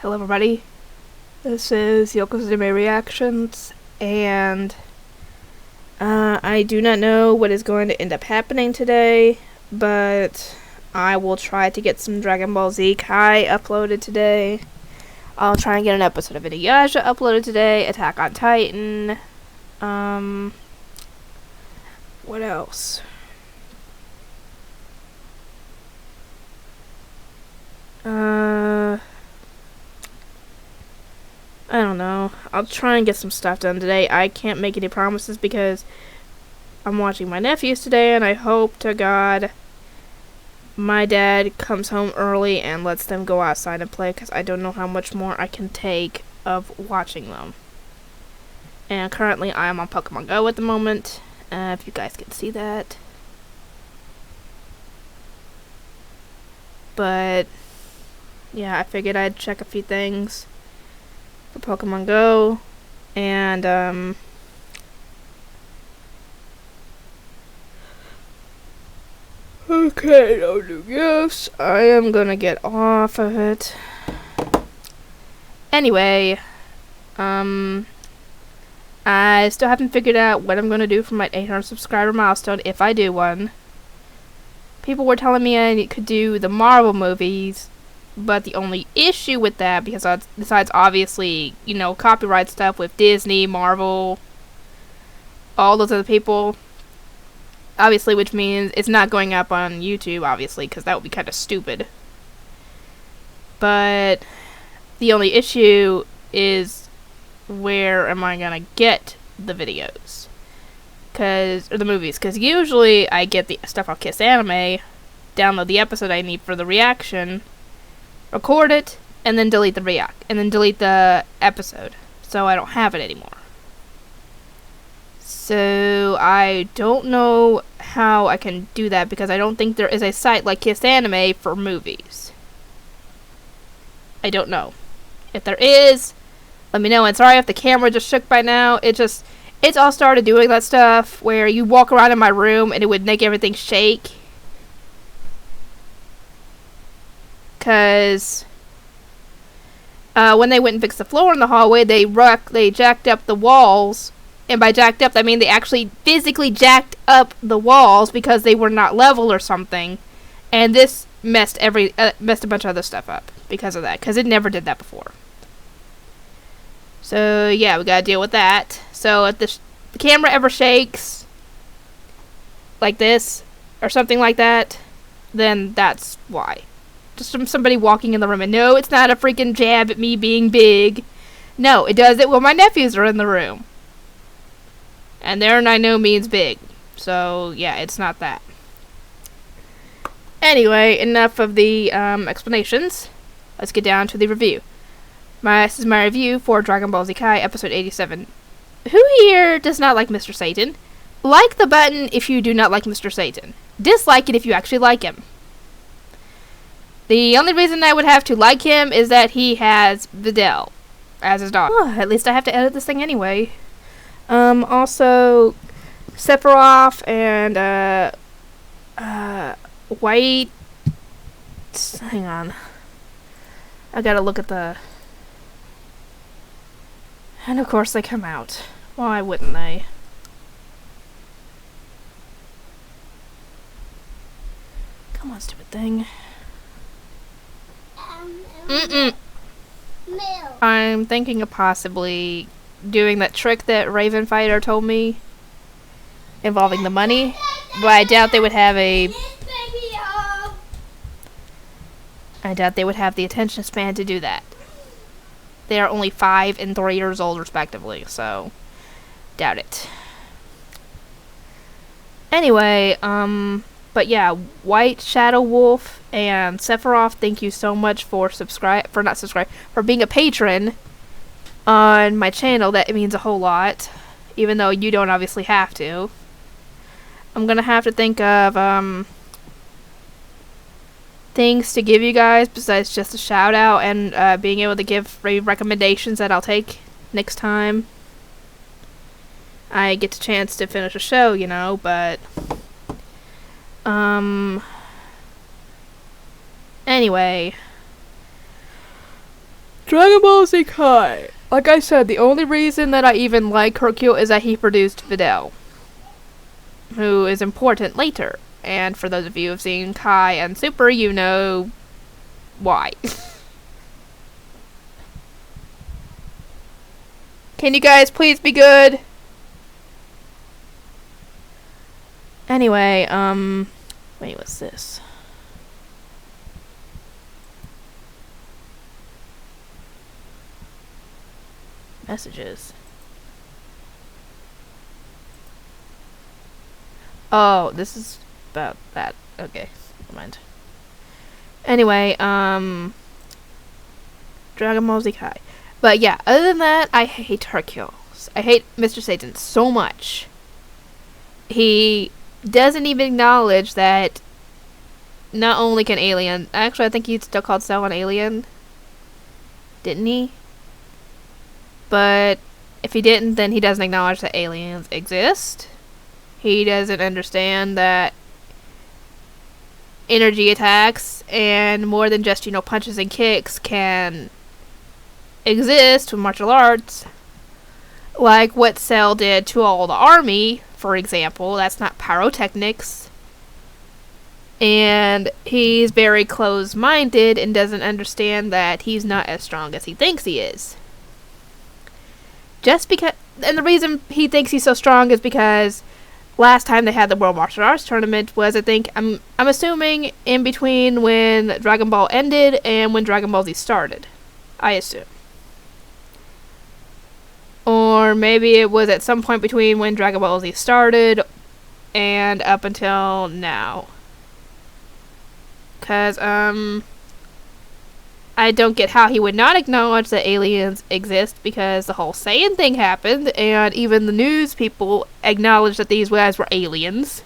Hello everybody, this is Yoko's Anime Reactions, and I do not know what is going to end up happening today, but I will try to get some Dragon Ball Z Kai uploaded today. I'll try and get an episode of Inuyasha uploaded today, Attack on Titan, what else? I don't know. I'll try and get some stuff done today. I can't make any promises because I'm watching my nephews today, and I hope to God my dad comes home early and lets them go outside and play, because I don't know how much more I can take of watching them. And currently I am on Pokemon Go at the moment, if you guys can see that. But yeah, I figured I'd check a few things for Pokemon Go, and okay, yes, I am gonna get off of it. Anyway, I still haven't figured out what I'm gonna do for my 800 subscriber milestone, if I do one. People were telling me I could do the Marvel movies, but the only issue with that, because besides obviously, you know, copyright stuff with Disney, Marvel, all those other people, obviously, which means it's not going up on YouTube, obviously, because that would be kind of stupid. But the only issue is, where am I gonna get the videos? Or the movies, because usually I get the stuff off Kiss Anime, download the episode I need for the reaction, record it, and then delete the episode, so I don't have it anymore. So I don't know how I can do that, because I don't think there is a site like Kiss Anime for movies. I don't know. If there is, let me know. And sorry if the camera just shook by now. It's all started doing that stuff where you walk around in my room and it would make everything shake. Because when they went and fixed the floor in the hallway, they jacked up the walls. And by jacked up, I mean they actually physically jacked up the walls because they were not level or something. And this messed a bunch of other stuff up because of that. Because it never did that before. So yeah, we gotta deal with that. So if the camera ever shakes like this or something like that, then that's why. Just from somebody walking in the room. And no, it's not a freaking jab at me being big. No, it does it when my nephews are in the room. And they're by no means big. So yeah, it's not that. Anyway, enough of the explanations. Let's get down to the review. This is my review for Dragon Ball Z Kai episode 87. Who here does not like Mr. Satan? Like the button if you do not like Mr. Satan. Dislike it if you actually like him. The only reason I would have to like him is that he has Videl as his dog. Oh, at least I have to edit this thing anyway. Also, Sephiroth and, White... Hang on. I gotta look at the... And of course they come out. Why wouldn't they? Come on, stupid thing. I'm thinking of possibly doing that trick that Raven Fighter told me, involving the money, but I doubt they would have the attention span to do that. They are only 5 and 3 years old, respectively, so doubt it. Anyway, but yeah, White, Shadow Wolf, and Sephiroth, thank you so much for being a patron on my channel. That means a whole lot, even though you don't obviously have to. I'm gonna have to think of, things to give you guys besides just a shout out and being able to give recommendations that I'll take next time I get a chance to finish a show, you know, but anyway, Dragon Ball Z Kai. Like I said, the only reason that I even like Hercule is that he produced Videl, who is important later. And for those of you who have seen Kai and Super, you know why. Can you guys please be good? Anyway, wait, what's this? Messages. Oh, this is about that. Okay, never mind. Anyway, Dragon Ball Z Kai. But yeah, other than that, I hate Hercule. I hate Mr. Satan so much. He doesn't even acknowledge that not only can alien... Actually, I think he still called Cell an alien. Didn't he? But if he didn't, then he doesn't acknowledge that aliens exist. He doesn't understand that energy attacks and more than just, punches and kicks can exist with martial arts. Like what Cell did to all the army, for example. That's not pyrotechnics. And he's very close-minded and doesn't understand that he's not as strong as he thinks he is. Just because... And the reason he thinks he's so strong is because last time they had the World Martial Arts Tournament was, I think, I'm assuming, in between when Dragon Ball ended and when Dragon Ball Z started. I assume. Or maybe it was at some point between when Dragon Ball Z started and up until now. Because, I don't get how he would not acknowledge that aliens exist, because the whole Saiyan thing happened, and even the news people acknowledged that these guys were aliens.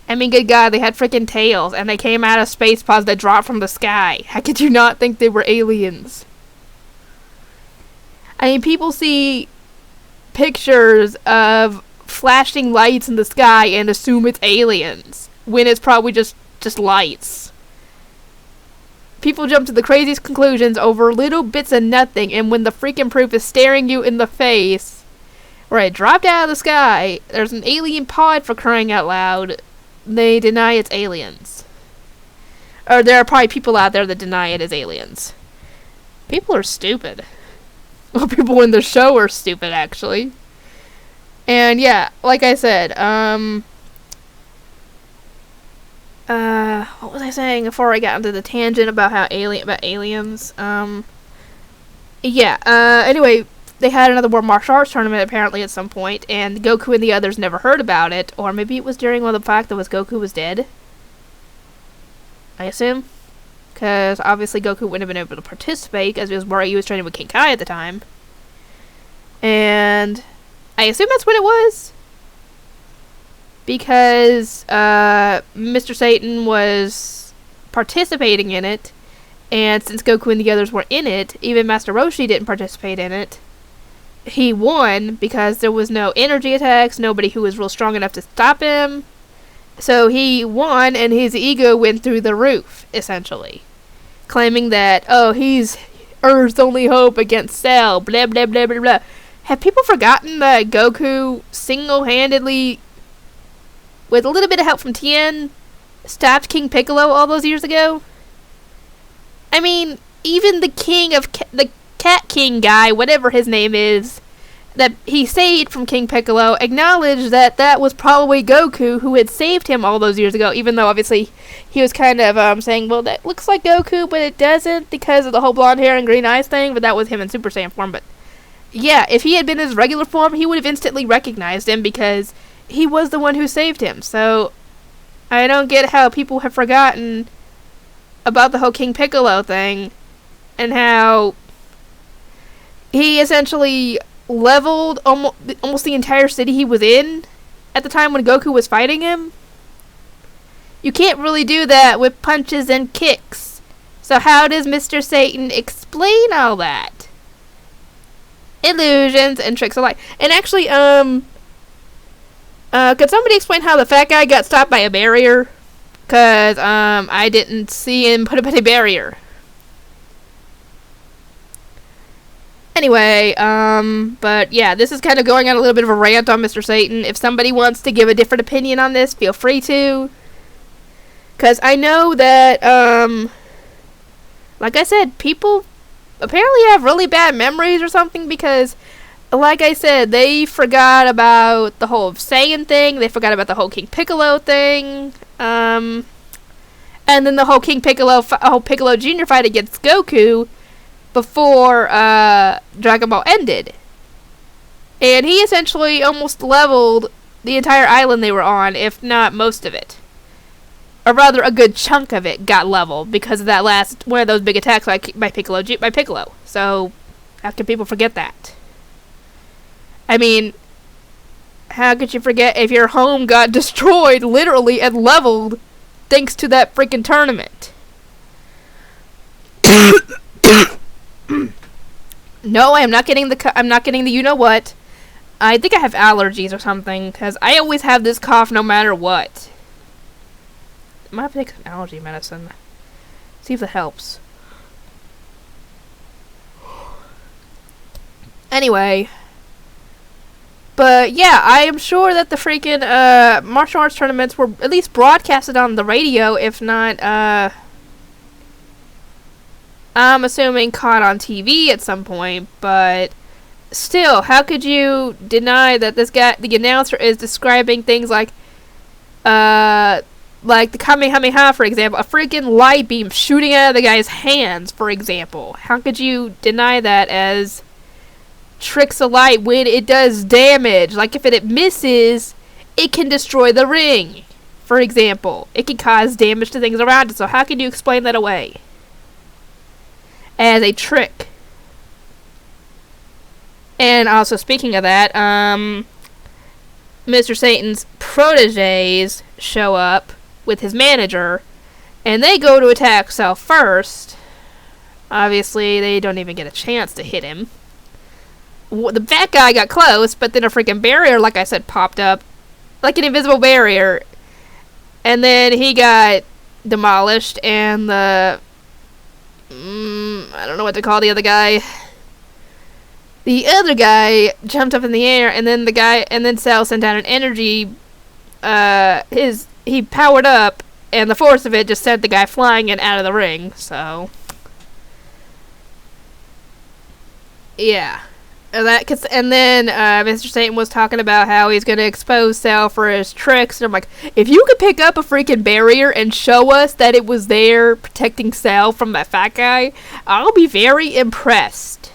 I mean, good God, they had freaking tails, and they came out of space pods that dropped from the sky. How could you not think they were aliens? I mean, people see pictures of flashing lights in the sky and assume it's aliens, when it's probably just lights. People jump to the craziest conclusions over little bits of nothing, and when the freaking proof is staring you in the face, where it dropped out of the sky, there's an alien pod for crying out loud, they deny it's aliens. Or there are probably people out there that deny it as aliens. People are stupid. Well, people in the show are stupid, actually. And yeah, like I said, what was I saying before I got into the tangent about how aliens? Anyway, they had another World Martial Arts Tournament apparently at some point, and Goku and the others never heard about it, or maybe it was during the fact that Goku was dead. I assume. Because obviously Goku wouldn't have been able to participate, because he was worried he was training with King Kai at the time. And I assume that's when it was. Because Mr. Satan was participating in it, and since Goku and the others were in it, even Master Roshi didn't participate in it. He won because there was no energy attacks, nobody who was real strong enough to stop him. So he won, and his ego went through the roof, essentially. Claiming that, he's Earth's only hope against Cell, blah, blah, blah, blah, blah. Have people forgotten that Goku single-handedly, with a little bit of help from Tien, stopped King Piccolo all those years ago? I mean, even the king of the Cat King guy, whatever his name is, that he saved from King Piccolo, acknowledged that that was probably Goku who had saved him all those years ago, even though obviously he was kind of saying, well, that looks like Goku, but it doesn't because of the whole blonde hair and green eyes thing, but that was him in Super Saiyan form. But yeah, if he had been in his regular form, he would have instantly recognized him because he was the one who saved him. So I don't get how people have forgotten about the whole King Piccolo thing and how he essentially leveled almost the entire city he was in at the time when Goku was fighting him. You can't really do that with punches and kicks. So how does Mr. Satan explain all that? Illusions and tricks alike. And actually, could somebody explain how the fat guy got stopped by a barrier? Because, I didn't see him put up any barrier. Anyway, but yeah, this is kind of going on a little bit of a rant on Mr. Satan. If somebody wants to give a different opinion on this, feel free to. Because I know that, like I said, people apparently have really bad memories or something, because, like I said, they forgot about the whole Saiyan thing, they forgot about the whole King Piccolo thing, and then the whole Piccolo Jr. fight against Goku before Dragon Ball ended. And he essentially almost leveled the entire island they were on, if not most of it. Or rather, a good chunk of it got leveled because of that last one of those big attacks by Piccolo. So, how can people forget that? I mean, how could you forget if your home got destroyed, literally, and leveled, thanks to that freaking tournament? No, I'm not getting the you know what. I think I have allergies or something, because I always have this cough no matter what. I might have to take some allergy medicine. See if that helps. Anyway. But yeah, I am sure that the freaking martial arts tournaments were at least broadcasted on the radio, if not, I'm assuming caught on TV at some point, but still, how could you deny that this guy, the announcer, is describing things like the Kamehameha, for example, a freaking light beam shooting out of the guy's hands, for example. How could you deny that as tricks of light when it does damage? Like, if it misses, it can destroy the ring, for example. It can cause damage to things around it, so how can you explain that away as a trick? And also, speaking of that, Mr. Satan's proteges show up with his manager, and they go to attack Cell first. Obviously, they don't even get a chance to hit him. The bad guy got close, but then a freaking barrier, like I said, popped up. Like an invisible barrier. And then he got demolished, and the... I don't know what to call the other guy. The other guy jumped up in the air, and then Cell sent out an energy, he powered up, and the force of it just sent the guy flying and out of the ring, so. Yeah. And then Mr. Satan was talking about how he's gonna expose Cell for his tricks, and I'm like, if you could pick up a freaking barrier and show us that it was there protecting Cell from that fat guy, I'll be very impressed.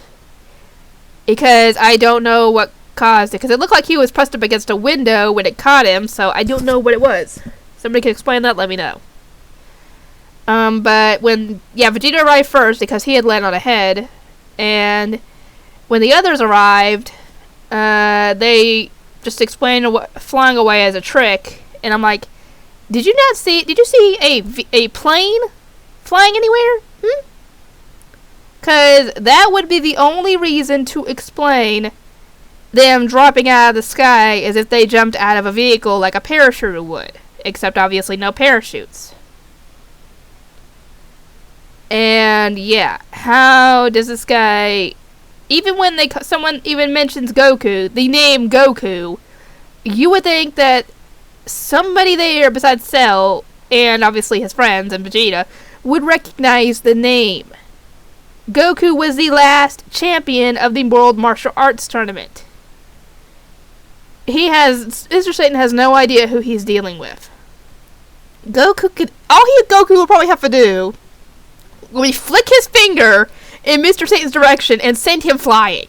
Because I don't know what caused it. Because it looked like he was pressed up against a window when it caught him. So I don't know what it was. Somebody can explain that, let me know. But when... Yeah, Vegeta arrived first because he had landed on a head. And when the others arrived, they just explained flying away as a trick. And I'm like, did you see a plane flying anywhere? Because that would be the only reason to explain them dropping out of the sky as if they jumped out of a vehicle like a parachuter would. Except obviously no parachutes. And yeah, how does this guy... Even when someone even mentions Goku, the name Goku, you would think that somebody there besides Cell, and obviously his friends and Vegeta, would recognize the name. Goku was the last champion of the World Martial Arts Tournament. Mr. Satan has no idea who he's dealing with. Goku would probably have to do would be flick his finger in Mr. Satan's direction and send him flying.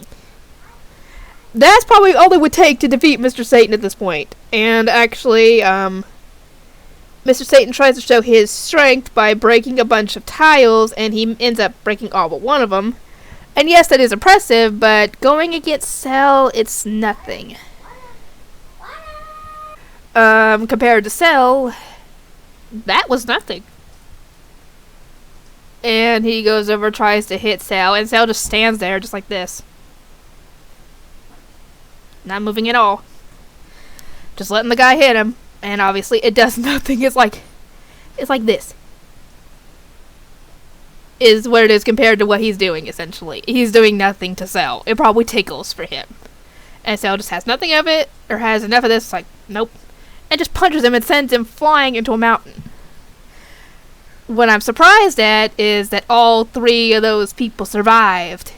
That's probably all it would take to defeat Mr. Satan at this point. And actually, Mr. Satan tries to show his strength by breaking a bunch of tiles, and he ends up breaking all but one of them. And yes, that is impressive, but going against Cell, it's nothing. Compared to Cell, that was nothing. And he goes over, tries to hit Cell, and Cell just stands there just like this. Not moving at all. Just letting the guy hit him. And obviously it does nothing. It's like this. is what it is compared to what he's doing, essentially. He's doing nothing to sell. It probably tickles for him. And Cell just has nothing of it, or has enough of this, like, nope. And just punches him and sends him flying into a mountain. What I'm surprised at is that all 3 of those people survived.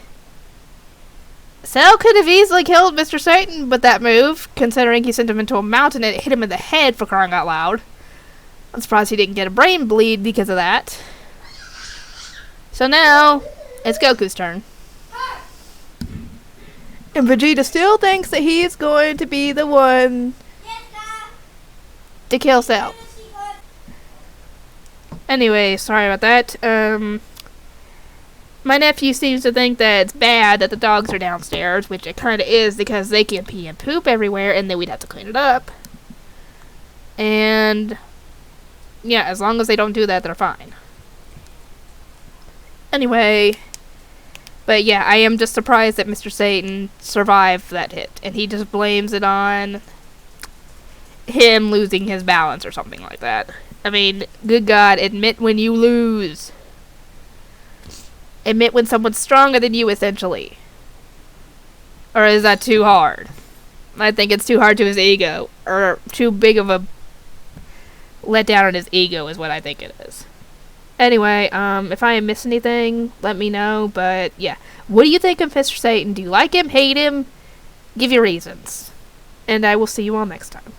Cell could have easily killed Mr. Satan with that move, considering he sent him into a mountain and it hit him in the head, for crying out loud. I'm surprised he didn't get a brain bleed because of that. So now, it's Goku's turn. And Vegeta still thinks that he's going to be the one to kill Cell. Anyway, sorry about that. My nephew seems to think that it's bad that the dogs are downstairs, which it kind of is because they can pee and poop everywhere and then we'd have to clean it up. And yeah, as long as they don't do that, they're fine. Anyway, but yeah, I am just surprised that Mr. Satan survived that hit, and he just blames it on him losing his balance or something like that. I mean, good God, admit when you lose. Admit when someone's stronger than you, essentially. Or is that too hard? I think it's too hard to his ego. Or too big of a letdown on his ego is what I think it is. Anyway, if I miss anything, let me know. But, yeah. What do you think of Mr. Satan? Do you like him? Hate him? Give your reasons. And I will see you all next time.